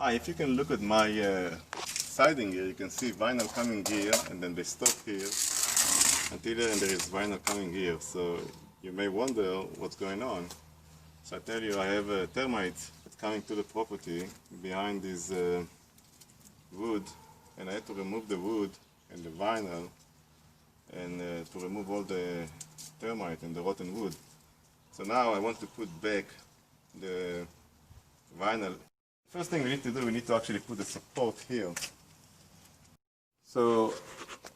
Hi, if you can look at my siding here, you can see vinyl coming here and then they stop here until there and there is vinyl coming here. So you may wonder what's going on. So I tell you, I have a termite that's coming to the property behind this wood, and I had to remove the wood and the vinyl and to remove all the termite and the rotten wood. So now I want to put back the vinyl. First thing we need to do, we need to actually put a support here. So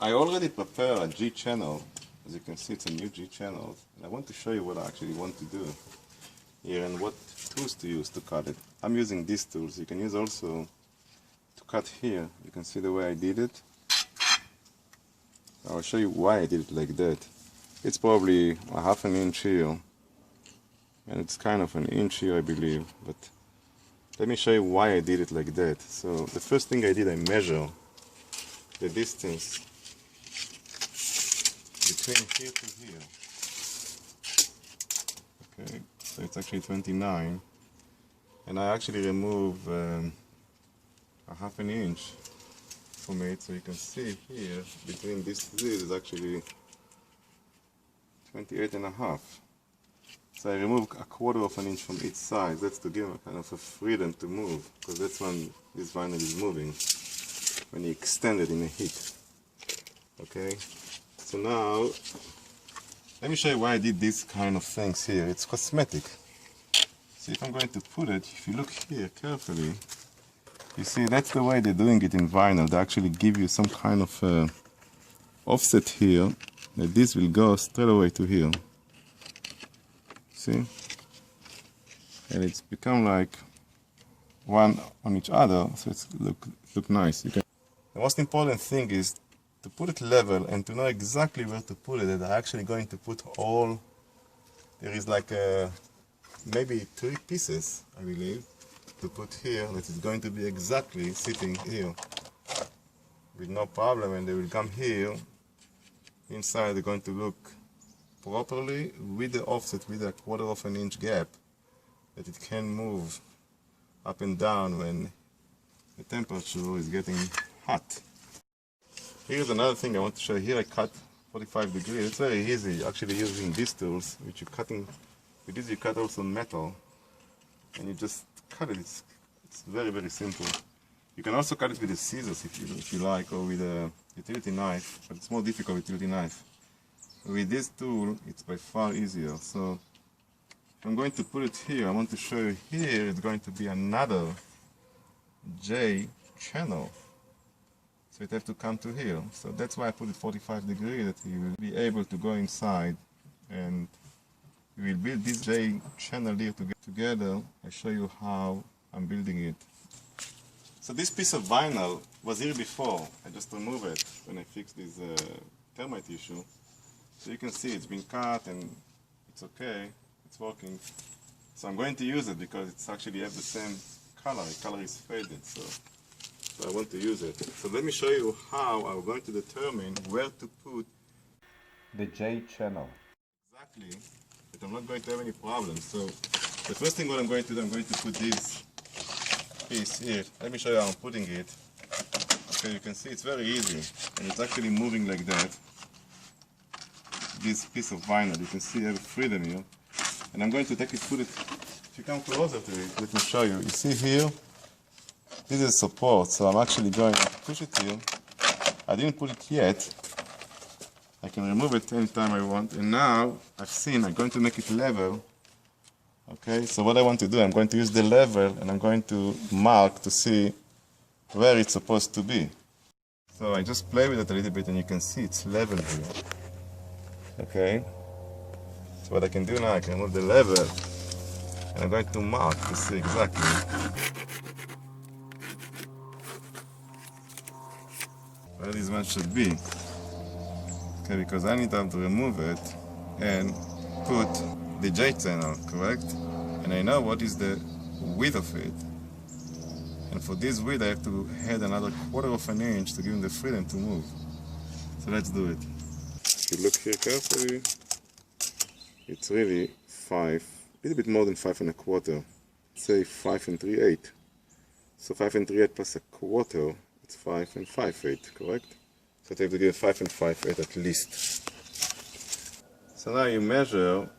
I already prepared a G channel. As you can see, it's a new G channel. And I want to show you what I actually want to do here and what tools to use to cut it. I'm using these tools. You can use also to cut here. You can see the way I did it. I'll show you why I did it like that. It's probably a ½ inch here. And it's kind of an inch here, I believe. But let me show you why I did it like that. So the first thing I did, I measure the distance between here to here. Okay, so it's actually 29, and I actually remove a ½ inch from it, so you can see here between this is actually 28.5. So I remove a ½ inch from each side. That's to give a kind of a freedom to move, because that's when this vinyl is moving, when you extend it in the heat. Okay, so now let me show you why I did these kind of things here. It's cosmetic. So if I'm going to put it, if you look here carefully, you see that's the way they're doing it in vinyl. They actually give you some kind of offset here, that this will go straight away to here. See? And it's become like one on each other, so it's look nice. The most important thing is to put it level and to know exactly where to put it. And I'm actually going to put all, there is like maybe 3 pieces, I believe, to put here, that is going to be exactly sitting here with no problem, and they will come here. Inside they're going to look properly with the offset, with a ½ inch gap, that it can move up and down when the temperature is getting hot. Here's another thing I want to show you. Here I cut 45 degrees. It's very easy actually using these tools, which you're cutting. With this you cut also metal, and you just cut it. It's very, very simple. You can also cut it with the scissors if you like, or with a utility knife, but it's more difficult with utility knife. With this tool, it's by far easier. So I'm going to put it here. I want to show you here, it's going to be another J channel. So it has to come to here. So that's why I put it 45 degrees, that you will be able to go inside and we will build this J channel here together. I show you how I'm building it. So this piece of vinyl was here before. I just removed it when I fixed this termite issue. So you can see it's been cut and it's okay, it's working. So I'm going to use it because it's actually have the same color. The color is faded, so I want to use it. So let me show you how I'm going to determine where to put the J channel. Exactly, but I'm not going to have any problems. So the first thing what I'm going to do, I'm going to put this piece here. Let me show you how I'm putting it. Okay, you can see it's very easy, and it's actually moving like that. This piece of vinyl, you can see I have freedom here, and I'm going to take it, put it, if you come closer to it, let me show you. You see here, this is support, so I'm actually going to push it here. I didn't put it yet. I can remove it anytime I want, and now I've seen I'm going to make it level. Okay, so what I want to do, I'm going to use the level, and I'm going to mark to see where it's supposed to be. So I just play with it a little bit, and you can see it's level here. Okay, so what I can do now, I can move the level, and I'm going to mark to see exactly where this one should be. Okay, because I need to remove it and put the J channel, correct? And I know what is the width of it. And for this width, I have to add another ½ inch to give them the freedom to move. So let's do it. If you look here carefully, it's really 5, a little bit more than 5 1/4. Say 5 3/8. So 5 and 3/8 plus a quarter, it's 5 and 5/8, correct? So they have to give 5 and 5/8 at least. So now you measure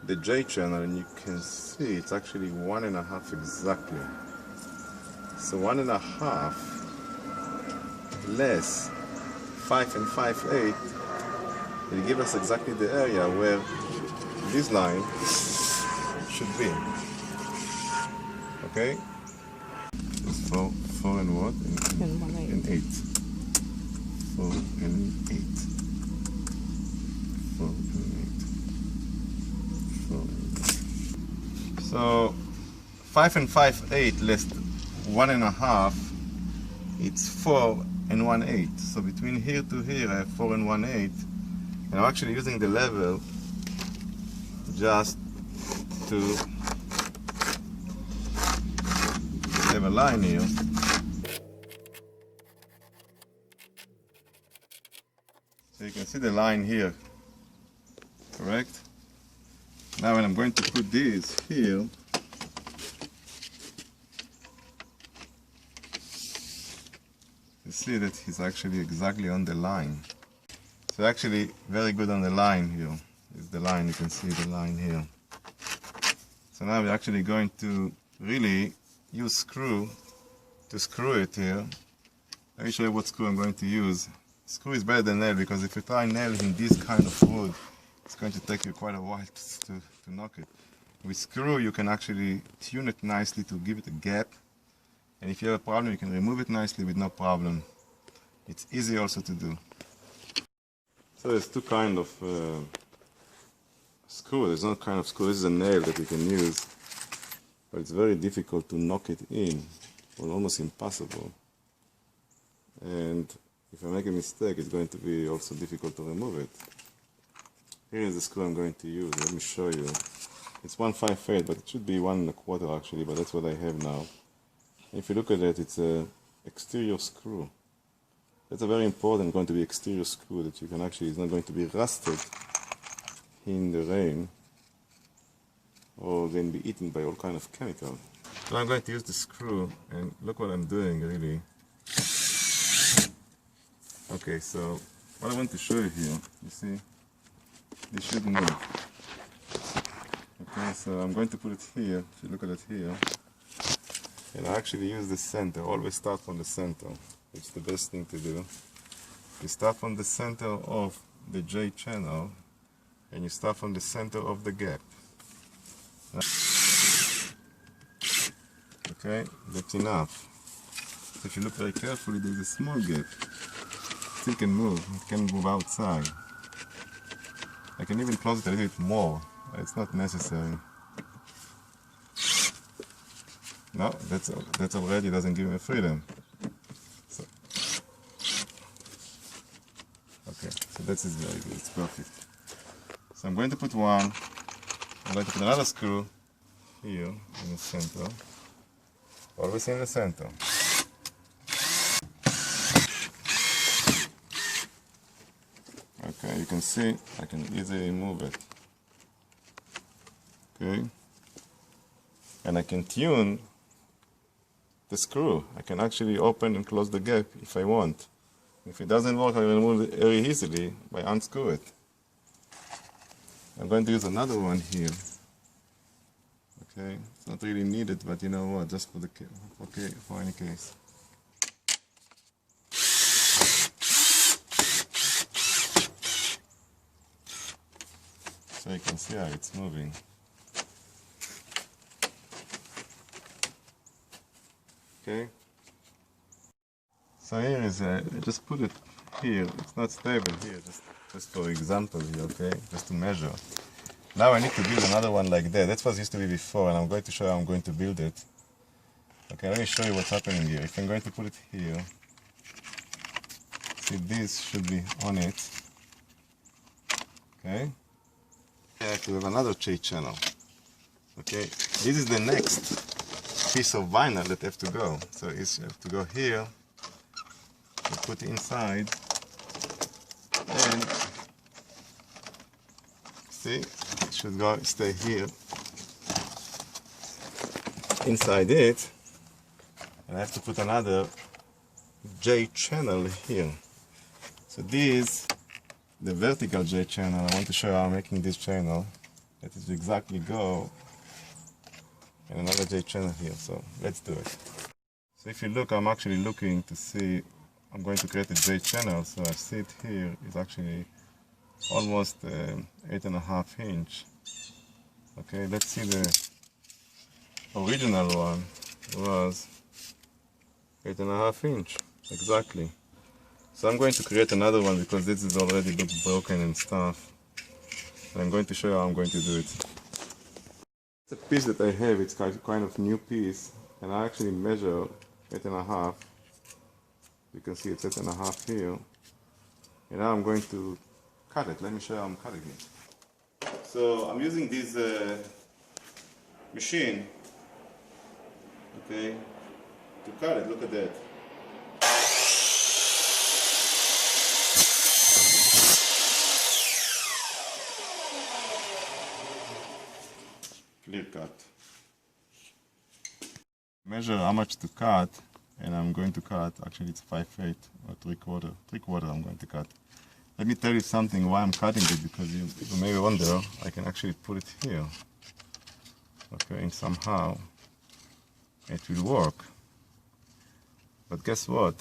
the J channel and you can see it's actually 1.5 exactly. So 1.5 less 5 and 5/8 will give us exactly the area where this line should be. Okay? It's 4 and what? And 8. 4 and 8. 4 and 8. 4 and 8. So 5 and 5/8 less 1.5, it's 4 and 1/8. So between here to here I have 4 and 1/8. And I'm actually using the level just to have a line here. So you can see the line here, correct? Now when I'm going to put this here, you see that he's actually exactly on the line. So actually very good on the line here. Is the line, you can see the line here. So now we're actually going to really use screw to screw it here. Let me show you what screw I'm going to use. Screw is better than nail because if you try nail in this kind of wood, it's going to take you quite a while to knock it. With screw you can actually tune it nicely to give it a gap, and if you have a problem you can remove it nicely with no problem. It's easy also to do. So there's two kind of screw. There's no kind of screw. This is a nail that you can use, but it's very difficult to knock it in, or almost impossible. And if I make a mistake, it's going to be also difficult to remove it. Here is the screw I'm going to use. Let me show you. It's 1/5/8, but it should be 1 1/4 actually, but that's what I have now. If you look at it, it's a exterior screw. That's a very important going to be exterior screw that you can actually, it's not going to be rusted in the rain or then be eaten by all kind of chemical. So I'm going to use the screw, and look what I'm doing really. Okay, so what I want to show you here, you see, this should move. Okay, so I'm going to put it here, if you look at it here, and I actually use the center, always start from the center. It's the best thing to do. You start from the center of the J channel, and you start from the center of the gap. Okay, that's enough. So if you look very carefully, there's a small gap. Still can move, it can move outside. I can even close it a little bit more, but it's not necessary. No, that's already doesn't give me freedom. So, okay, so that is very good, it's perfect. So I'm going to put one, I'm going to put another screw here in the center, always in the center. Okay, you can see I can easily move it. Okay, and I can tune the screw. I can actually open and close the gap if I want. If it doesn't work, I will remove it very easily by unscrew it. I'm going to use another one here. Okay, it's not really needed, but you know what, just for the okay, for any case. So you can see how it's moving. Okay. So here is I just put it here. It's not stable here, just for example here, okay? Just to measure. Now I need to build another one like that. That's what used to be before, and I'm going to show you how I'm going to build it. Okay, let me show you what's happening here. If I'm going to put it here, see this should be on it. Okay. I have to have another J channel. Okay, this is the next piece of vinyl that have to go. So it's have to go here, you put it inside, and see, it should go stay here inside it, and I have to put another J channel here. So this, the vertical J channel, I want to show how I'm making this channel. That is exactly go, and another J channel here, so let's do it. So if you look, I'm actually looking to see, I'm going to create a J channel, so I see it here, it's actually almost 8.5 inch. Okay, let's see, the original one was 8.5 inch, exactly. So I'm going to create another one because this is already look broken and stuff. And I'm going to show you how I'm going to do it. It's a piece that I have, it's kind of new piece, and I actually measure 8.5. You can see it's 8.5 here. And now I'm going to cut it. Let me show you how I'm cutting it. So I'm using this machine, okay, to cut it. Look at that. Clear cut. Measure how much to cut, and I'm going to cut, actually it's 5/8 or 3/4 I'm going to cut. Let me tell you something why I'm cutting it, because you may wonder, I can actually put it here, okay, and somehow it will work. But guess what?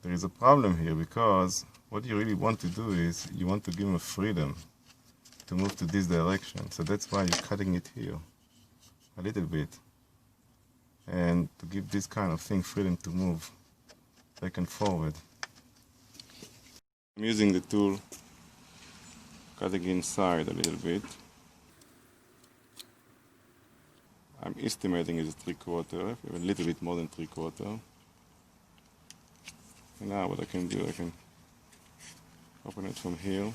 There is a problem here, because what you really want to do is you want to give them freedom to move to this direction. So that's why you're cutting it here a little bit, and to give this kind of thing freedom to move back and forward. I'm using the tool, cutting inside a little bit. I'm estimating it's 3/4, a little bit more than 3/4. And now what I can do, I can open it from here,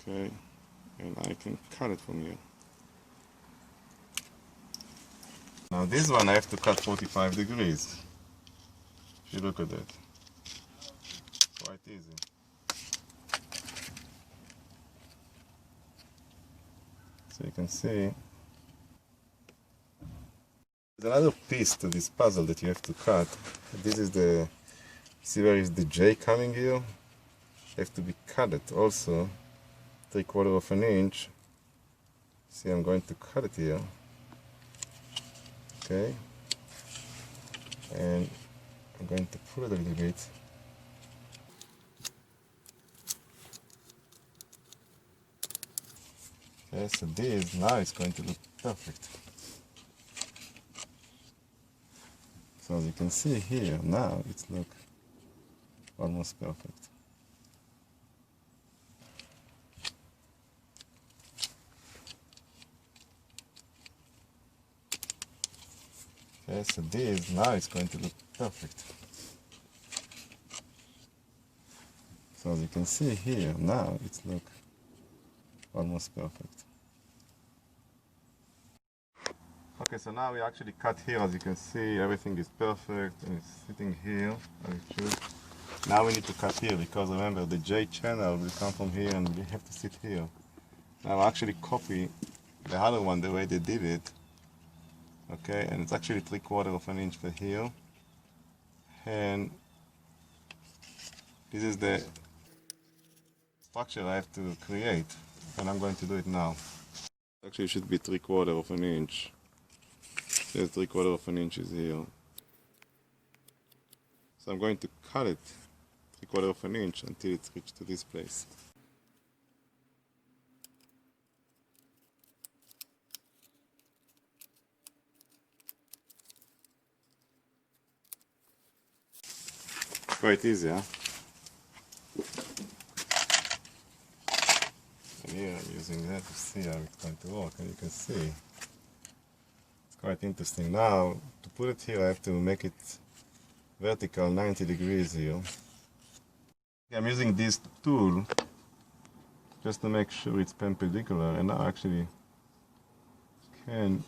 okay, and I can cut it from here. Now this one I have to cut 45 degrees. If you look at it, quite easy. So you can see there's another piece to this puzzle that you have to cut. This is the, see where is the J coming here? Have to be cut it also 3/4 of an inch. See, I'm going to cut it here, okay, and I'm going to pull it a little bit. Okay, so this now it's going to look perfect. So as you can see here, now it's look almost perfect. Okay, so this now it's going to look perfect. So as you can see here, now it's look almost perfect. Okay, so now we actually cut here. As you can see, everything is perfect and it's sitting here as it should. Now we need to cut here, because remember the J channel will come from here and we have to sit here. Now I actually copy the other one the way they did it. Okay, and it's actually 3/4 of an inch for here. And this is the structure I have to create, and I'm going to do it now. Actually it should be 3/4 of an inch. There's 3/4 of an inch is here. So I'm going to cut it 3/4 of an inch until it's reached to this place. Quite easy, huh? And here I'm using that to see how it's going to work, and you can see it's quite interesting. Now to put it here I have to make it vertical 90 degrees here. I'm using this tool just to make sure it's perpendicular, and now actually can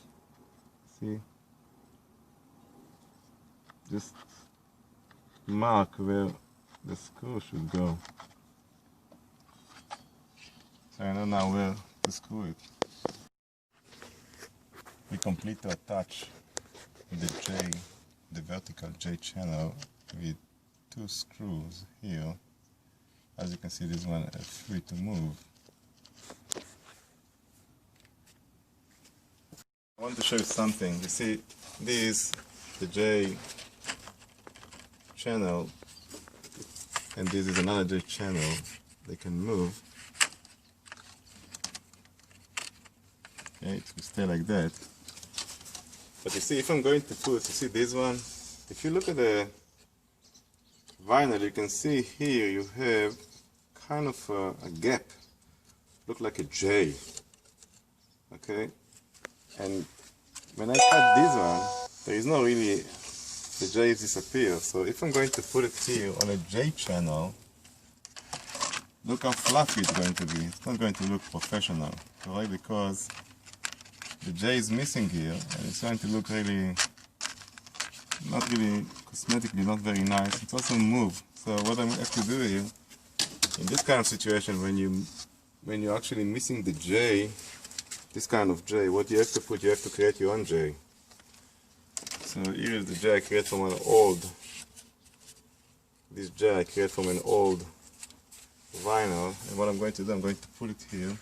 see, just mark where the screw should go. So I know now where to screw it. We complete to attach the J, the vertical J channel with 2 screws here. As you can see, this one is free to move. I want to show you something. You see, this, the J channel, and this is another J channel. They can move. Okay, it will stay like that. But you see, if I'm going to put, you see this one, if you look at the vinyl, you can see here you have kind of a gap, look like a J. Okay, and when I cut this one, there is no really, the J disappears. So if I'm going to put it here on a J channel, look how fluffy it's going to be. It's not going to look professional, right? Because the J is missing here, and it's going to look really, not really cosmetically, not very nice. It's also move. So what I have to do here, in this kind of situation, when you're actually missing the J, this kind of J, what you have to put, you have to create your own J. So here is the J I create from an old, this J I create from an old vinyl, and what I'm going to do, I'm going to put it here.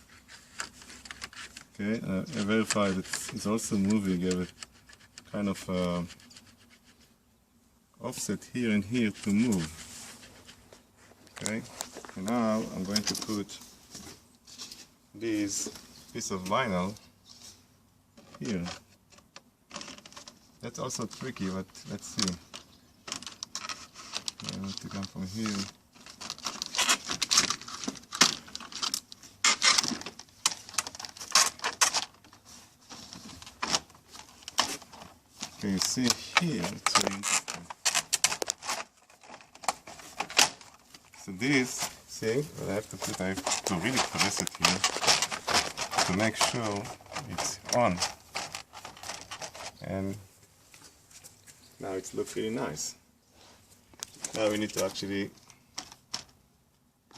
Okay, I verify that it's also moving. You have a kind of offset here and here to move. Okay, and now I'm going to put this piece of vinyl here. That's also tricky, but let's see. I have to come from here. Okay, you see here, it's very interesting. So this, see, what I have to put, I have to really press it here to make sure it's on. And now it looks really nice. Now we need to actually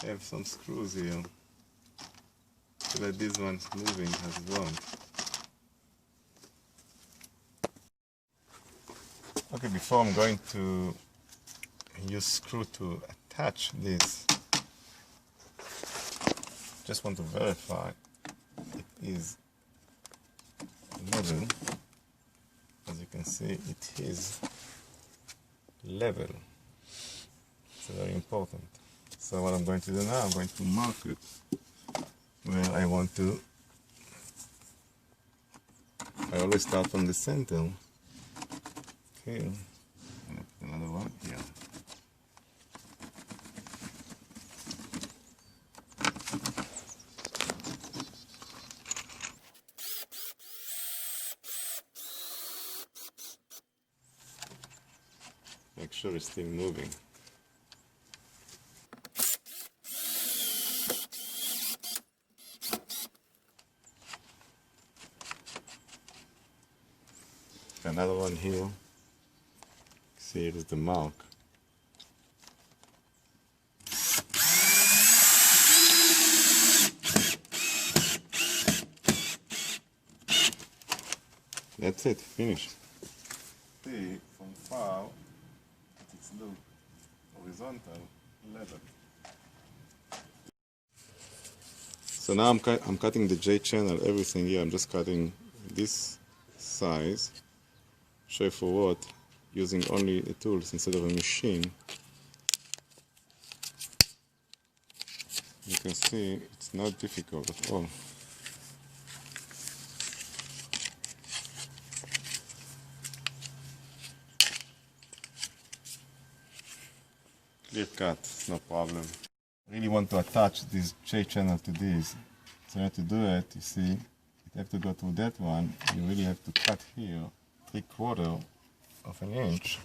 have some screws here so that this one's moving as well. Okay, before I'm going to use screw to attach this, just want to verify it is level. As you can see, it is level. It's very important. So what I'm going to do now, I'm going to mark it where I want to. I always start from the center. Okay, and I put another one here. Make sure it's still moving. Another one here. See, it is the mark. That's it, finished. See, from far, it's look horizontal, level. So now I'm cutting the J channel, everything here. I'm just cutting this size. Show for what? Using only the tools instead of a machine. You can see it's not difficult at all. Clear cut, no problem. Really want to attach this J channel to this. So you have to do it, you see, you have to go to that one. You really have to cut here 3/4 of an inch.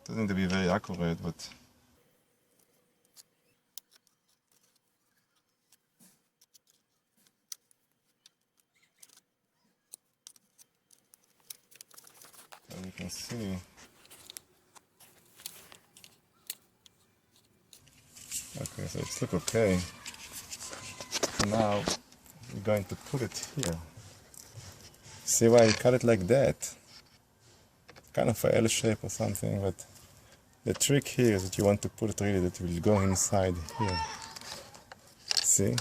Doesn't have to be very accurate, but as you can see, okay, so it's look okay. Now we're going to put it here. See why I cut it like that? kind of a L shape or something, but the trick here is that you want to put it really that it will go inside here. See?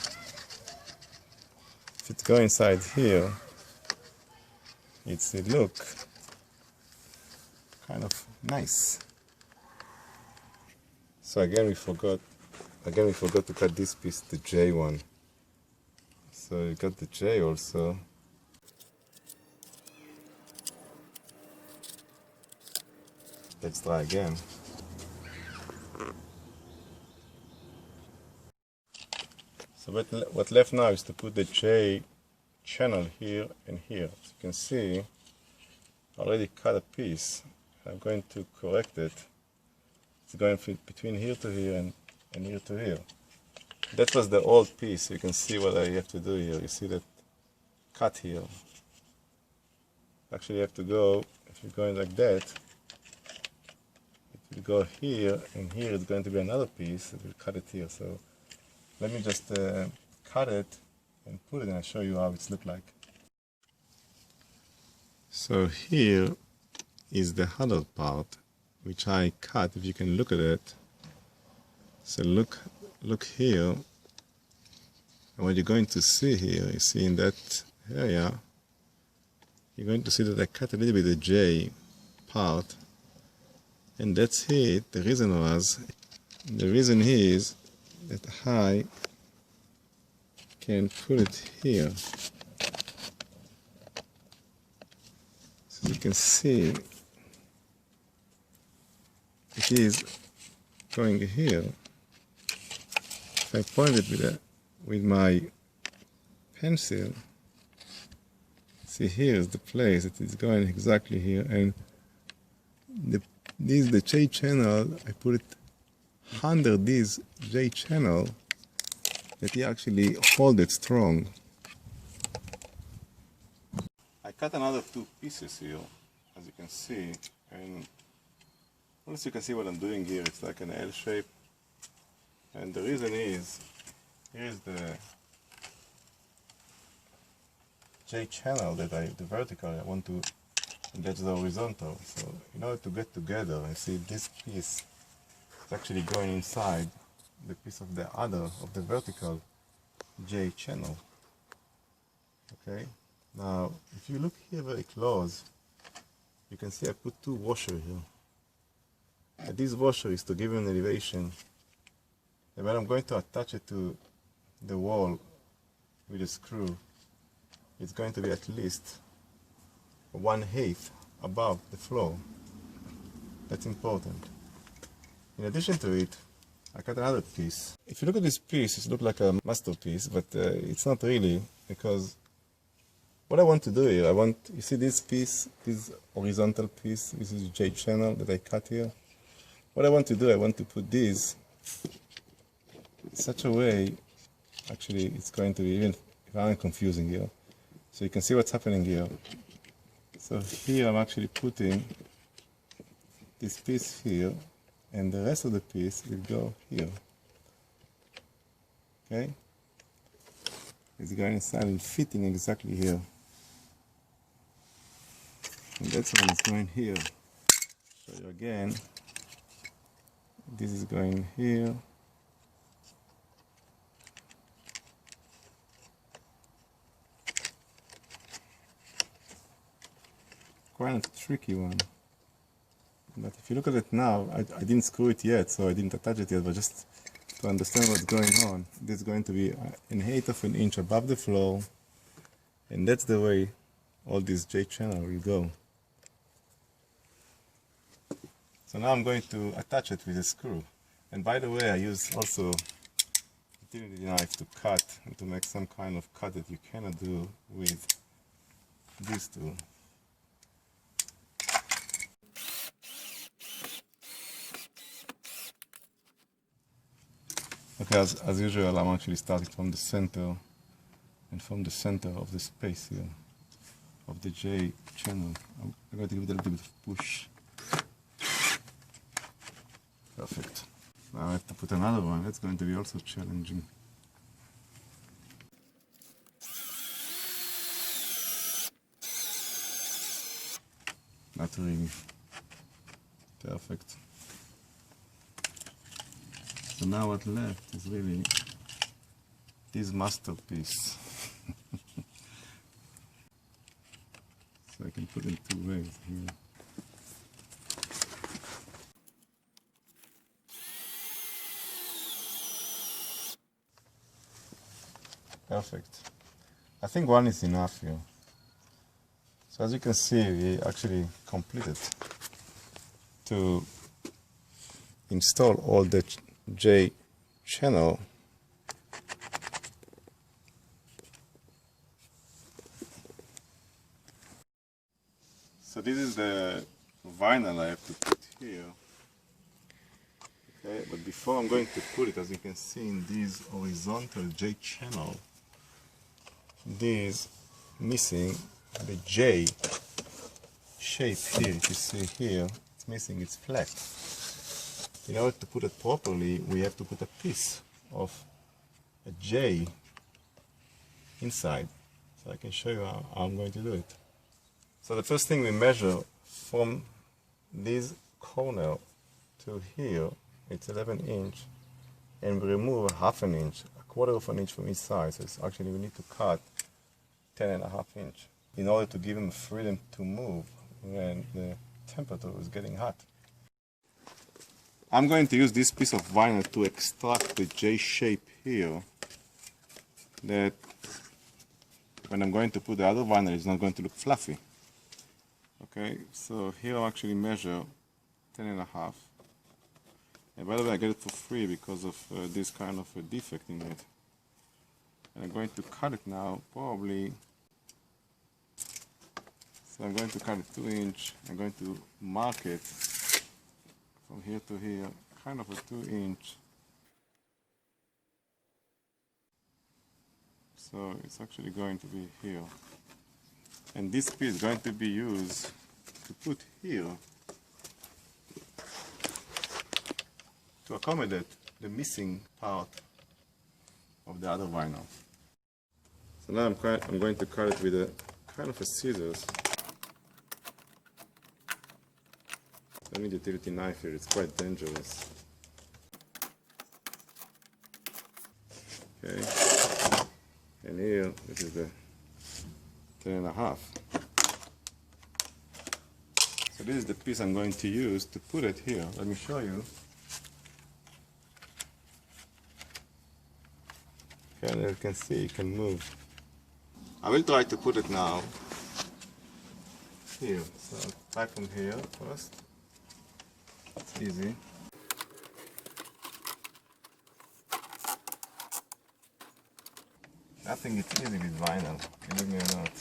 If it go inside here, it look kind of nice. So again we forgot to cut this piece, the J one. So you got the J also. Let's try again. So what left now is to put the J channel here and here. As you can see, I already cut a piece. I'm going to correct it. It's going between here to here and here to here. That was the old piece. You can see what I have to do here. You see that cut here. Actually, you have to go, if you're going like that, it will go here, and here it's going to be another piece. It will cut it here. So let me just cut it and put it, and I'll show you how it's look like. So here is the huddle part, which I cut. If you can look at it. So look here, and what you're going to see here, you see in that area, you're going to see that I cut a little bit of the J part, and that's it. The reason is that I can put it here. So you can see it is going here. If I point it with my pencil, see here is the place that is going exactly here, and the J channel, I put it under this J channel that you actually hold it strong. I cut another two pieces here, as you can see, and once you can see what I'm doing here, it's like an L shape. And the reason is, here's the J channel that the vertical I want to, and that's the horizontal. So in order to get together, and see this piece is actually going inside the piece of the other, of the vertical J channel. Okay, now if you look here very close, you can see I put two washers here. And this washer is to give an elevation. And when I'm going to attach it to the wall with a screw, it's going to be at least 1/8 above the floor. That's important. In addition to it, I cut another piece. If you look at this piece, it looks like a masterpiece, but it's not really, because what I want to do here, you see this piece, this horizontal piece, this is J channel that I cut here. What I want to do, I want to put this in such a way, actually it's going to be even very confusing here. So you can see what's happening here. So here I'm actually putting this piece here, and the rest of the piece will go here. Okay? It's going inside and fitting exactly here. And that's when it's going here. Show you again. This is going here. Quite a tricky one. But if you look at it now, I didn't screw it yet, so I didn't attach it yet, but just to understand what's going on, this is going to be 1/8 of an inch above the floor, and that's the way all this J channel will go. So now I'm going to attach it with a screw. And by the way, I use also a utility knife to cut and to make some kind of cut that you cannot do with these two. Okay, as usual, I'm actually starting from the center, and from the center of the space here, of the J channel. I'm going to give it a little bit of push. Perfect. Now I have to put another one. That's going to be also challenging. Not really. Perfect. So now what left is really this masterpiece. So I can put it two ways here. Perfect. I think one is enough here. So as you can see, we actually completed to install all the J channel. So this is the vinyl I have to put here. Okay, but before I'm going to put it, as you can see in this horizontal J channel, this missing the J shape here. If you see here, it's missing, it's flat. In order to put it properly, we have to put a piece of a J inside. So I can show you how I'm going to do it. So the first thing we measure from this corner to here, it's 11 inch, and we remove a half an inch, a quarter of an inch from each side. So it's actually we need to cut 10.5 inch in order to give them freedom to move when the temperature is getting hot. I'm going to use this piece of vinyl to extract the J shape here, that when I'm going to put the other vinyl, it's not going to look fluffy. Okay, so here I'll actually measure 10.5. And by the way, I get it for free because of this kind of a defect in it. And I'm going to cut it now, probably. So I'm going to cut it 2 inch. I'm going to mark it from here to here, kind of a 2 inch. So it's actually going to be here. And this piece is going to be used to put here to accommodate the missing part of the other vinyl. So now I'm going to cut it with a kind of a scissors. I need a utility knife here, it's quite dangerous. Okay, and here, this is the 10.5. So this is the piece I'm going to use to put it here. Let me show you. Okay, and you can see it can move. I will try to put it now here. So I'll try from here first. It's easy. I think it's easy with vinyl, believe me or not.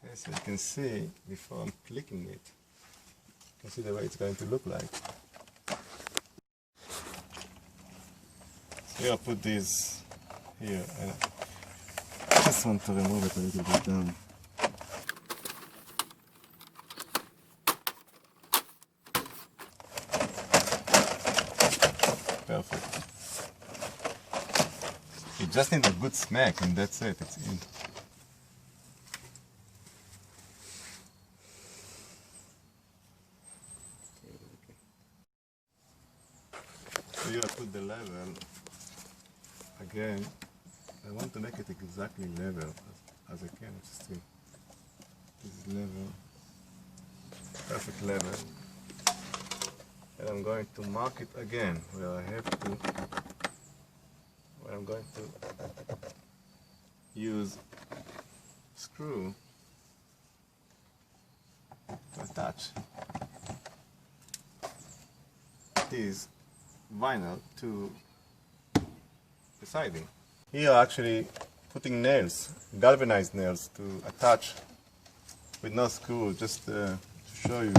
Okay, so you can see, before I'm clicking it, you can see the way it's going to look like. So here I'll put this here, and I just want to remove it a little bit down. Perfect. You just need a good smack and that's it, it's in. So here I put the level. Again, I want to make it exactly level as I can. Just see. This is level. Perfect level. And I'm going to mark it again where I have to, where I'm going to use screw to attach this vinyl to the siding. Here actually putting nails, galvanized nails to attach with no screw, just to show you.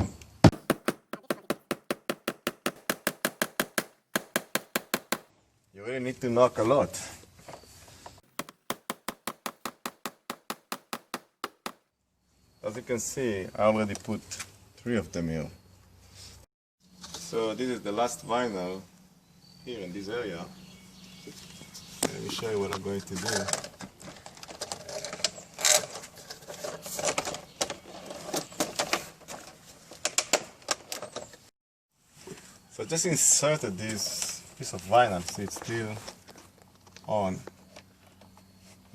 You really need to knock a lot. As you can see, I already put 3 of them here. So this is the last vinyl here in this area. Let me show you what I'm going to do. So I just inserted this piece of vinyl so it's still on.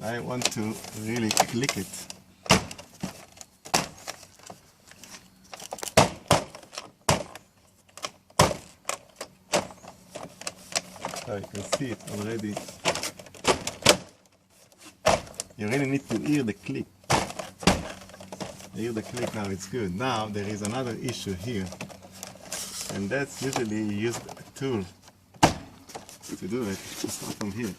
I want to really click it. So you can see it already. You really need to hear the click. Hear the click now, it's good. Now there is another issue here. And that's usually you use a tool to do it. Let's start from here.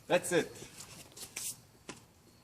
That's it.